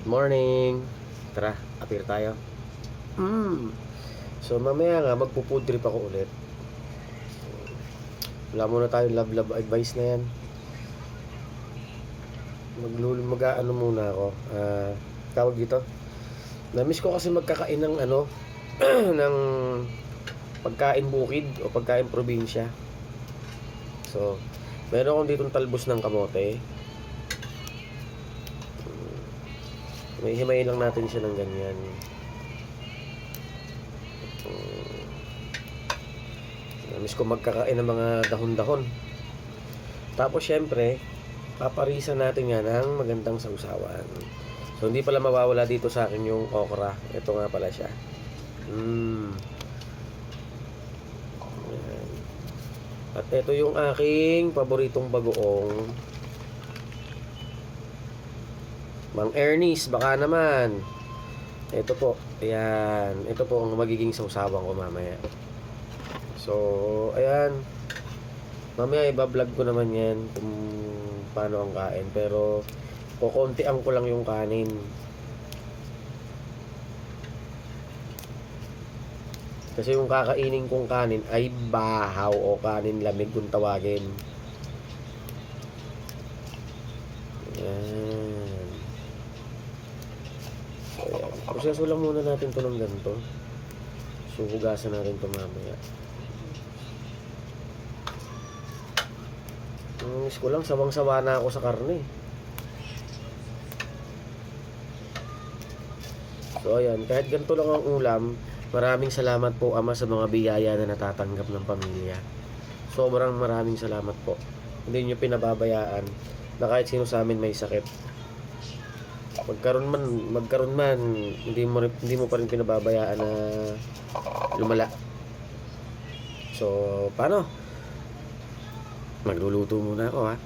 Morning! Tara, appear tayo. So mamaya nga, magpo-food trip ako ulit. Wala muna tayong love advice na yan. Mag-ano muna ako. Tawag dito. Na-miss ko kasi magkakain ng ng pagkain bukid o pagkain probinsya. So, meron akong ditong talbos ng kamote. May himayin lang natin siya ng ganyan. Namiss ko magkakain ng mga dahon-dahon. Tapos syempre, paparisan natin yan ng magandang sausawan. So hindi pala mawawala dito sa akin yung okra. Ito nga pala siya. Ayan. At ito yung aking paboritong bagoong. Mang Ernest, baka naman. Ito po. Ayan. Ito po ang magiging sausawan ko mamaya. So, ayan. Mamaya iba-vlog ko naman yan kung paano ang kain. Pero, kukuntian ko lang yung kanin. Kasi yung kakainin kong kanin ay bahaw o kanin lamig kung tawagin. Ayan. So, ayan. Proseso lang muna natin to ng ganito. So, hugasan natin to mamaya. Miss ko lang, sawang-sawa na ako sa karne. So ayan, kahit ganito lang ang ulam, maraming salamat po Ama sa mga biyaya na natatanggap ng pamilya. Sobrang maraming salamat po. Hindi nyo pinababayaan na kahit sino sa amin may sakit. Magkaroon man, hindi mo pa rin pinababayaan na lumala. So, paano? Magluluto muna ako ha.